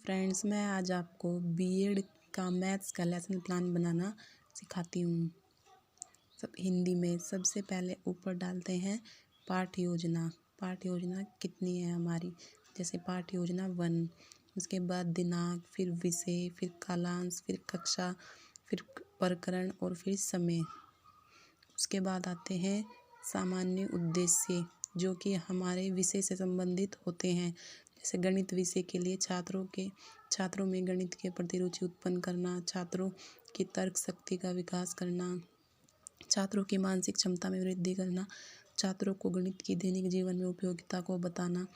Friends, मैं आज आपको बीएड का मैथ्स का लेसन प्लान बनाना सिखाती हूँ। सब हिंदी में सबसे पहले ऊपर डालते हैं पाठ योजना। पाठ योजना कितनी है हमारी, जैसे पाठ योजना 1, उसके बाद दिनांक, फिर विषय, फिर कालांश, फिर कक्षा, फिर प्रकरण और फिर समय। उसके बाद आते हैं सामान्य उद्देश्य, जो कि हमारे विषय से संबंधित होते हैं। जैसे गणित विषय के लिए छात्रों में गणित के प्रति रुचि उत्पन्न करना, छात्रों की तर्क शक्ति का विकास करना, छात्रों की मानसिक क्षमता में वृद्धि करना, छात्रों को गणित की दैनिक जीवन में उपयोगिता को बताना।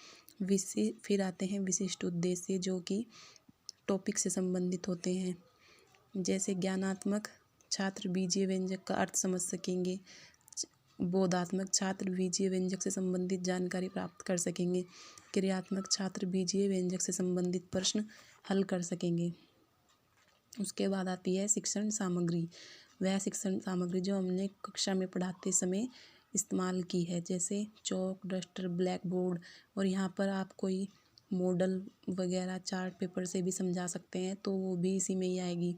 फिर आते हैं विशिष्ट उद्देश्य, जो कि टॉपिक से संबंधित होते हैं। जैसे ज्ञानात्मक, छात्र बीजीय व्यंजक का अर्थ समझ सकेंगे। बोधात्मक, छात्र बीजीय व्यंजक से संबंधित जानकारी प्राप्त कर सकेंगे। क्रियात्मक, छात्र बीजीय व्यंजक से संबंधित प्रश्न हल कर सकेंगे। उसके बाद आती है शिक्षण सामग्री। वह शिक्षण सामग्री जो हमने कक्षा में पढ़ाते समय इस्तेमाल की है, जैसे चौक, डस्टर, ब्लैक बोर्ड। और यहाँ पर आप कोई मॉडल वगैरह चार्ट पेपर से भी समझा सकते हैं, तो वो भी इसी में ही आएगी।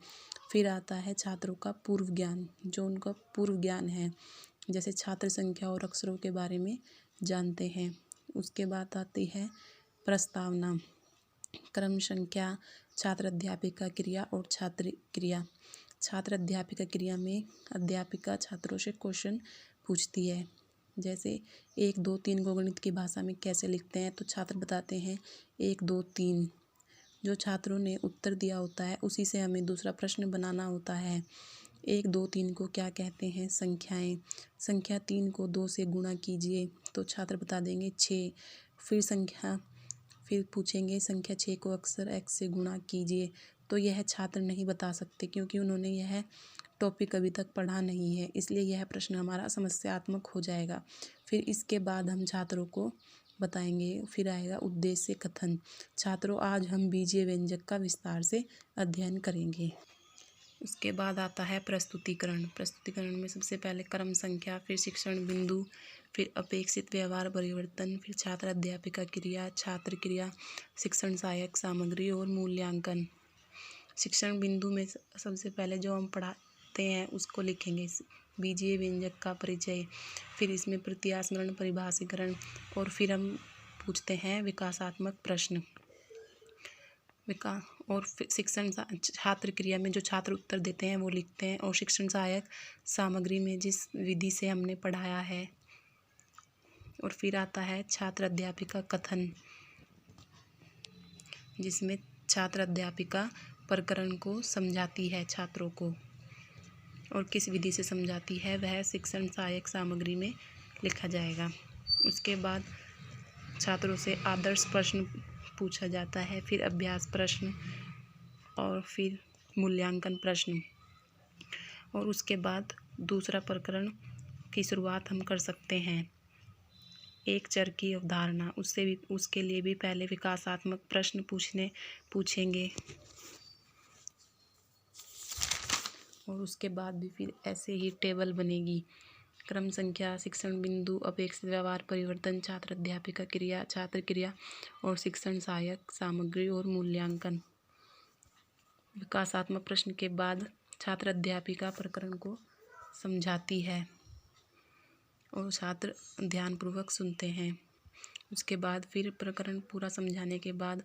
फिर आता है छात्रों का पूर्व ज्ञान, जो उनका पूर्व ज्ञान है, जैसे छात्र संख्या और अक्षरों के बारे में जानते हैं। उसके बाद आती है प्रस्तावना, क्रम संख्या, छात्र अध्यापिका क्रिया और छात्र क्रिया। छात्र अध्यापिका क्रिया में अध्यापिका छात्रों से क्वेश्चन पूछती है, जैसे 1 2 3 को गणित की भाषा में कैसे लिखते हैं, तो छात्र बताते हैं 1 2 3। जो छात्रों ने उत्तर दिया होता है उसी से हमें दूसरा प्रश्न बनाना होता है। 1 2 3 को क्या कहते हैं, संख्याएं। संख्या 3 को 2 से गुणा कीजिए, तो छात्र बता देंगे 6। फिर पूछेंगे संख्या 6 को अक्सर x से गुणा कीजिए, तो यह छात्र नहीं बता सकते, क्योंकि उन्होंने यह टॉपिक अभी तक पढ़ा नहीं है, इसलिए यह प्रश्न हमारा समस्यात्मक हो जाएगा। फिर इसके बाद हम छात्रों को बताएंगे। फिर आएगा उद्देश्य कथन। छात्रों, आज हम बीजीय व्यंजक का विस्तार से अध्ययन करेंगे। उसके बाद आता है प्रस्तुतिकरण। प्रस्तुतिकरण में सबसे पहले क्रम संख्या, फिर शिक्षण बिंदु, फिर अपेक्षित व्यवहार परिवर्तन, फिर छात्र अध्यापिका क्रिया, छात्र क्रिया, शिक्षण सहायक सामग्री और मूल्यांकन। शिक्षण बिंदु में सबसे पहले जो हम पढ़ाते हैं उसको लिखेंगे, बीजीय व्यंजक का परिचय, फिर इसमें प्रत्यास्मरण, परिभाषीकरण, और फिर हम पूछते हैं विकासात्मक प्रश्न। और शिक्षण छात्र क्रिया में जो छात्र उत्तर देते हैं वो लिखते हैं, और शिक्षण सहायक सामग्री में जिस विधि से हमने पढ़ाया है। और फिर आता है छात्र अध्यापिका कथन, जिसमें छात्र अध्यापिका प्रकरण को समझाती है छात्रों को, और किस विधि से समझाती है वह शिक्षण सहायक सामग्री में लिखा जाएगा। उसके बाद छात्रों से आदर्श प्रश्न पूछा जाता है, फिर अभ्यास प्रश्न, और फिर मूल्यांकन प्रश्न। और उसके बाद दूसरा प्रकरण की शुरुआत हम कर सकते हैं, एक चर की अवधारणा। उसके लिए भी पहले विकासात्मक प्रश्न पूछेंगे, और उसके बाद भी फिर ऐसे ही टेबल बनेगी। क्रम संख्या, शिक्षण बिंदु, अपेक्षित व्यवहार परिवर्तन, छात्र अध्यापिका क्रिया, छात्र क्रिया, और शिक्षण सहायक सामग्री और मूल्यांकन। विकासात्मक प्रश्न के बाद छात्र अध्यापिका प्रकरण को समझाती है और छात्र ध्यानपूर्वक सुनते हैं। उसके बाद फिर प्रकरण पूरा समझाने के बाद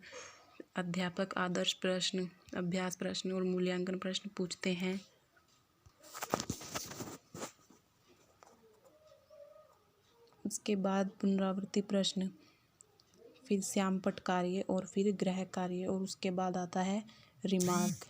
अध्यापक आदर्श प्रश्न, अभ्यास प्रश्न और मूल्यांकन प्रश्न पूछते हैं। उसके बाद पुनरावृत्ति प्रश्न, फिर श्यामपट्ट कार्य, और फिर गृह कार्य, और उसके बाद आता है रिमार्क।